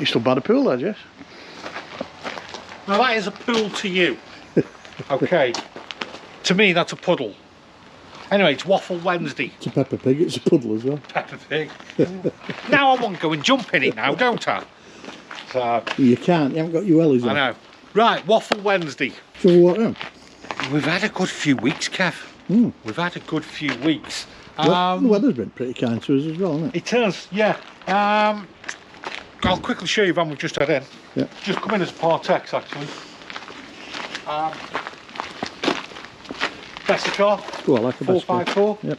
You still bad a pool there, Jess? Now that is a pool to you. Okay. To me, that's a puddle. Anyway, it's Waffle Wednesday. It's a Peppa Pig, it's a puddle as well. Peppa Pig. Now I want to go and jump in it now, don't I? So, you can't, you haven't got your wellies on. I know. Right, Waffle Wednesday. So what then? We've had a good few weeks, Kev. We've had a good few weeks. The weather's been pretty kind to us as well, hasn't it? It has, yeah. I'll quickly show you the van we've just had in. Yeah. Just come in as Partex, actually. Best car. Oh, I like a best car. 454. Yep.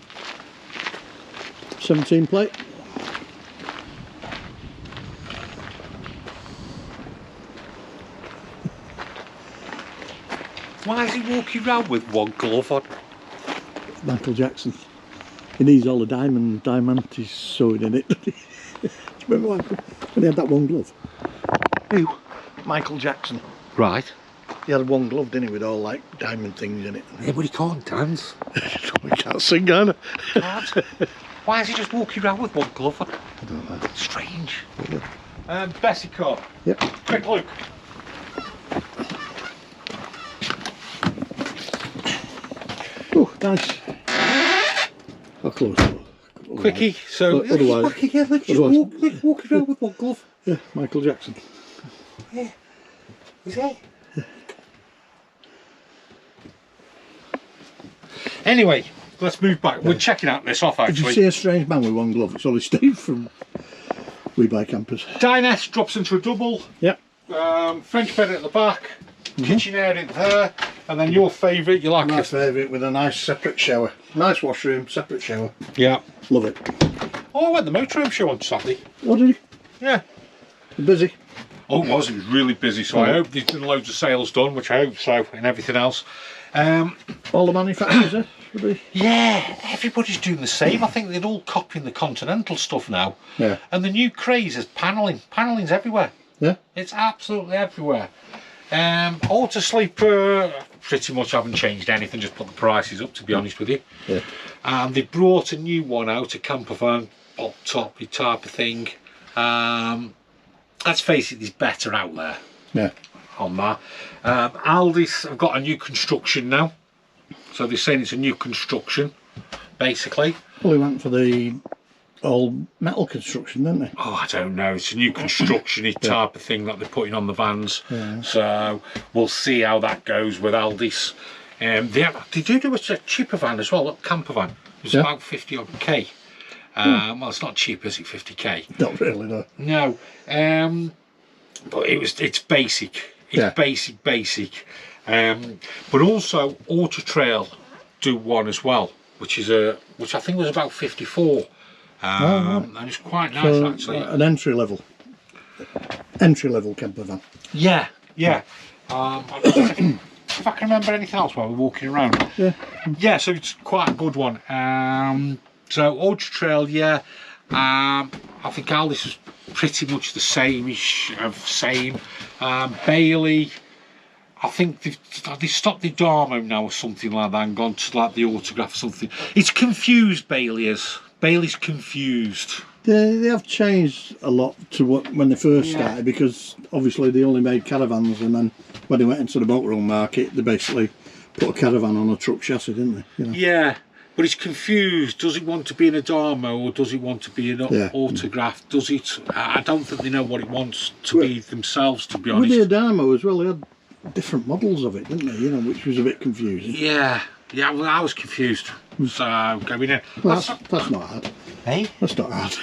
17 plate. Why is he walking around with one glove on? Michael Jackson. He needs all the diamantes sewed in it. Do you remember when he had that one glove? Who? Michael Jackson. Right. He had one glove, didn't he, with all like diamond things in it. Yeah, but he can't dance. He can't sing either. Can't. Why is he just walking around with one glove on? I don't know. Strange. Bessie car. Yep. Quick look. Oh, nice. I'll close it. Quickie, so otherwise, look again, let's just walk around with one glove. Yeah, Michael Jackson. Yeah. Is he? Anyway, let's move back. We're checking out this off actually. Did you see a strange man with one glove? It's only Steve from We Buy Campers. Dinette drops into a double. Yep. French bed at the back. Kitchen area there. And then your favourite, you like My it? favourite with a nice separate shower. Nice washroom, separate shower. Yeah. Love it. Oh, I went to the Motorhome show on Saturday. What did you? Yeah. Busy? Oh, it was. It was really busy. So I hope there's been loads of sales done, which I hope so, and everything else. All the manufacturers, Yeah, everybody's doing the same. I think they're all copying the Continental stuff now. Yeah. And the new craze is panelling. Panelling's everywhere. Yeah. It's absolutely everywhere. Auto sleeper, pretty much haven't changed anything, just put the prices up, to be honest with you. Yeah. And they brought a new one out, a Campervan, pop toppy type of thing. Let's face it, there's better out there. Yeah. On that. Aldi's have got a new construction now. So they're saying it's a new construction, basically. Well, we went for the all metal construction, didn't they? Oh, I don't know. It's a new construction-y type of thing that they're putting on the vans. Yeah. So we'll see how that goes with Aldi's. They do a cheaper van as well, a Campervan. It's about 50 odd K. Well, it's not cheap, is it? 50k. Not really, no. No. But it's basic. It's basic. But also Auto Trail do one as well, which I think was about 54. And it's quite nice, so, actually. An entry level camper van. Yeah. If I can remember anything else while we're walking around. Yeah, so it's quite a good one. So Auto Trail, yeah. I think Aldi's was pretty much the same-ish, same. Bailey, I think they've stopped the Darmo now or something like that and gone to like the Autograph or something. It's confused, Bailey is. Bailey's confused. They have changed a lot to when they first started, because obviously they only made caravans, and then when they went into the motorhome market, they basically put a caravan on a truck chassis, didn't they? You know? Yeah, but it's confused. Does it want to be in a Darmo or does it want to be an Autograph? Does it? I don't think they know what it wants to be themselves, to be honest. With the Darmo as well, they had different models of it, didn't they? You know, which was a bit confusing. Yeah, well, I was confused. So going in. Well, that's not hard. Hey? That's not hard.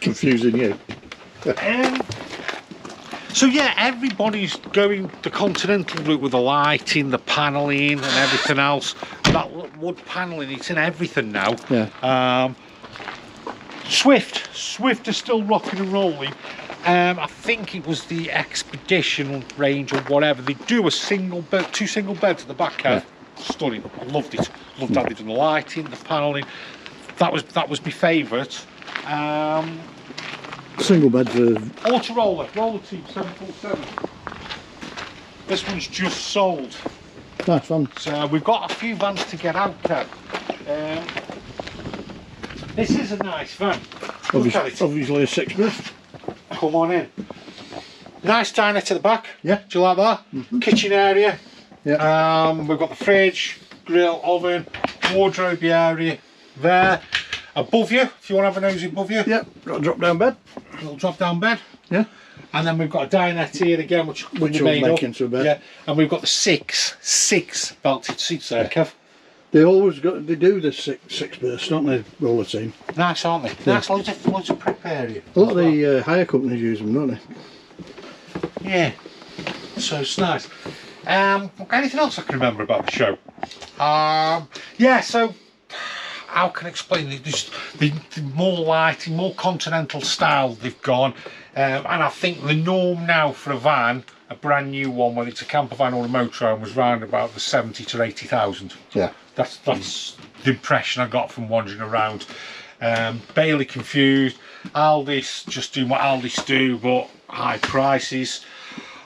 Confusing you. So yeah, everybody's going the Continental route with the lighting, the panelling and everything else. That wood panelling, it's in everything now. Yeah. Swift is still rocking and rolling. I think it was the Expedition range or whatever. They do a single bed, two single beds at the back cab. Yeah. Stunning. I loved it. Loved how they done the lighting, the panelling. That was my favourite. Single bed for Auto roller team 747. This one's just sold. Nice one. So we've got a few vans to get out, Kev. This is a nice van. Obviously a 6 booth. Come on in. Nice dinette at the back. Yeah. Do you like that? Kitchen area. Yeah. We've got the fridge, grill, oven, wardrobe area there. Above you, if you want to have a nosy above you. Yeah. Got a drop down bed. Little drop down bed. Yeah. And then we've got a dinette here again, which will make into a bed. Yeah. And we've got the six belted seats there, Kev. They do the six bursts, don't they? Roller team. Nice, aren't they? Yeah. Nice, loads of prep area. A lot of the hire companies use them, don't they? Yeah. So it's nice. Anything else I can remember about the show? Yeah. So how can I explain it? The more lighting, more continental style they've gone, and I think the norm now for a van, a brand new one, whether it's a camper van or a motorhome, was round about the 70 to 80,000. Yeah. That's the impression I got from wandering around. Barely confused. Aldi's just doing what Aldi's do, but high prices.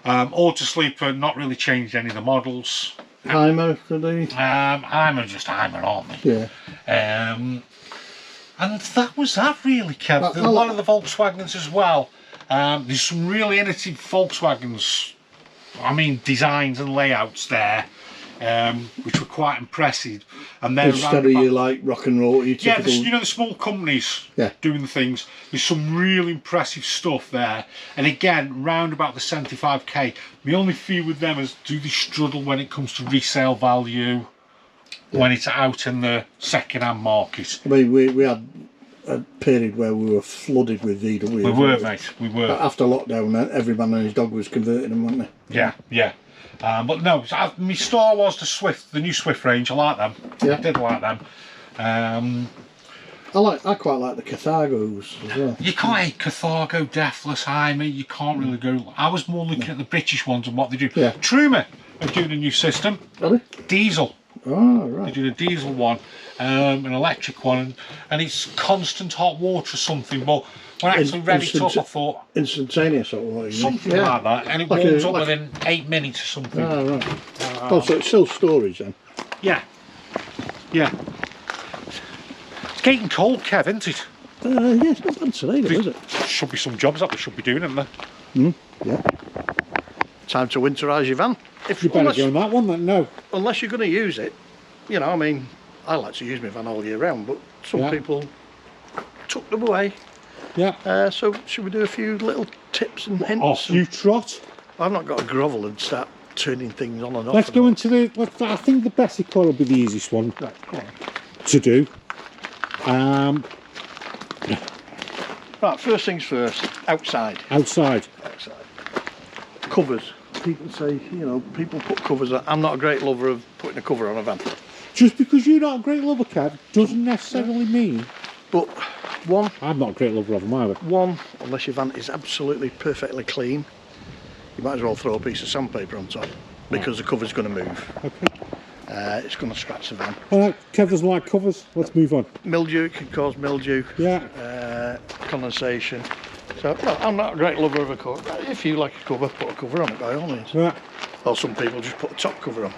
Auto Sleeper not really changed any of the models. Heimer, do they? Heimer just Heimer, aren't they? Yeah. And that was that really, Kev. A lot of the Volkswagens as well. There's some really innovative Volkswagens, I mean designs and layouts there, which were quite impressive. And then instead of you like rock and roll, you typical... you know, the small companies doing the things. There's some really impressive stuff there. And again, round about the 75k. The only fear with them is, do they struggle when it comes to resale value when it's out in the second-hand market? I mean, we had a period where we were flooded with VW. We were, mate. We were. After lockdown, every man and his dog was converting them, weren't they? Yeah, yeah. But no, my Star was the Swift, the new Swift range. I like them. Yeah. I did like them. I quite like the Carthagos as well. You can't hate Carthago, Deathless, Heimer. You can't really go. I was more looking at the British ones and what they do. Yeah. Truma are doing a new system. Are they? Diesel. Oh, right. They did a diesel one, an electric one, and it's constant hot water or something. But when I actually read it up, I thought instantaneous hot water. Something like that, and it warms up within 8 minutes or something. Oh, right. Oh, so it's still storage then? Yeah. Yeah. It's getting cold, Kev, isn't it? Yeah, it's not bad today, though, is it? Should be some jobs that we should be doing, isn't there? Yeah. Time to winterise your van. You better go on that one then, no. Unless you're going to use it. You know, I mean, I like to use my van all year round, but some people tuck them away. Yeah. So should we do a few little tips and hints? Off you trot. I've not got a grovel and start turning things on and off. Let's go into the... I think the basic coil will be the easiest one to do. Right, first things first, outside. Outside. Covers. People say, you know, people put covers on. I'm not a great lover of putting a cover on a van. Just because you're not a great lover, Kev, doesn't necessarily mean... But one... I'm not a great lover of them either. One, unless your van is absolutely perfectly clean, you might as well throw a piece of sandpaper on top, because the cover's going to move. Okay. It's going to scratch the van. Alright, Kev doesn't like covers. Let's move on. Mildew can cause mildew. Yeah. Condensation. So, no, I'm not a great lover of a cover. If you like a cover, put a cover on it by all means. Right. Or some people just put a top cover on.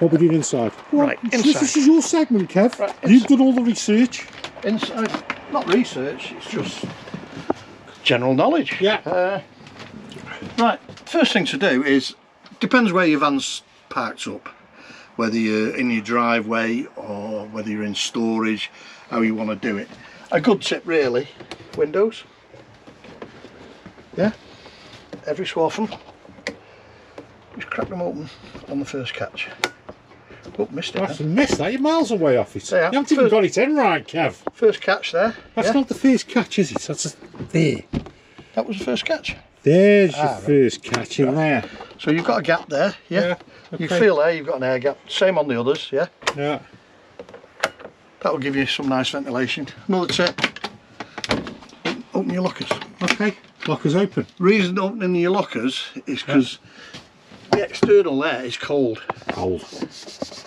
What we doing inside? Right, inside. This is your segment, Kev. Right, you've done all the research. Inside, not research, it's just general knowledge. Yeah. Right, first thing to do is, depends where your van's parked up. Whether you're in your driveway or whether you're in storage, how you want to do it. A good tip really, windows. Yeah, every so often, just crack them open on the first catch. Oh, missed it. That's a miss that, you're miles away off it. Yeah. You haven't even got it in right, Kev. First catch there. That's not the first catch, is it? That's there. That was the first catch. There's your first catch in there. So you've got a gap there, yeah? Okay. You feel there, you've got an air gap. Same on the others, yeah? Yeah. That will give you some nice ventilation. Another tip, open your lockers. Okay, lockers open. Reason opening your lockers is because the external air is cold. Cold.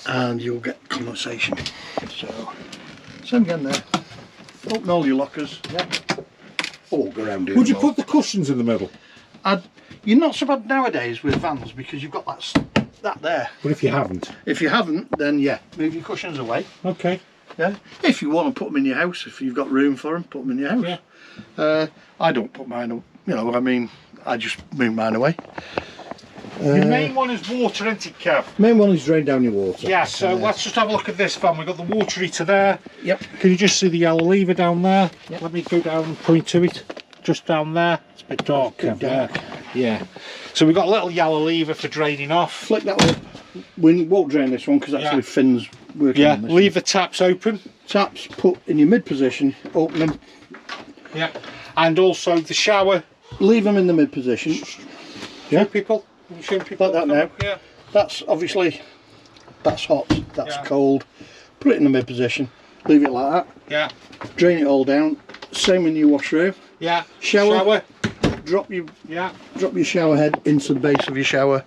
And you'll get condensation. So, same again there. Open all your lockers. Yeah. Oh, go around doing. Would you put the cushions in the middle? You're not so bad nowadays with vans because you've got that there. But if you haven't? If you haven't, then yeah, move your cushions away. Okay. Yeah. If you want to put them in your house, if you've got room for them, put them in your house. Yeah. I don't put mine up. You know, I mean, I just move mine away. Your main one is water, isn't it, Kev? Main one is drain down your water. Yeah, so let's just have a look at this van. We've got the water heater there. Yep. Can you just see the yellow lever down there? Yep. Let me go down and point to it. Just down there. It's a bit dark. It's a bit dark. Yeah. So we've got a little yellow lever for draining off. Flick that up. We won't drain this one because actually fins working on this. Leave the taps open. Taps put in your mid position, open them. Yeah. And also the shower. Leave them in the mid position. Show people. Show people like that now. Yeah. That's obviously, that's hot, that's cold. Put it in the mid position. Leave it like that. Yeah. Drain it all down. Same in your washroom. Yeah. Shower. Drop your shower head into the base of your shower.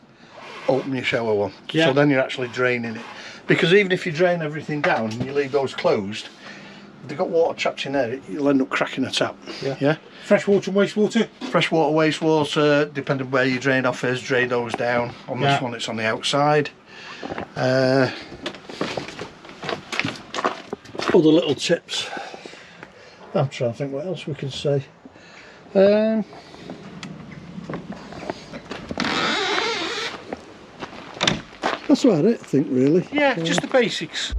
Open your shower one. Yeah. So then you're actually draining it. Because even if you drain everything down and you leave those closed, if they've got water trapped in there, you'll end up cracking the tap. Yeah. Fresh water and wastewater? Fresh water, wastewater, depending where your drain off is, drain those down. On this one it's on the outside. Other little tips. I'm trying to think what else we could say. That's about it, I think, really. Yeah, just the basics.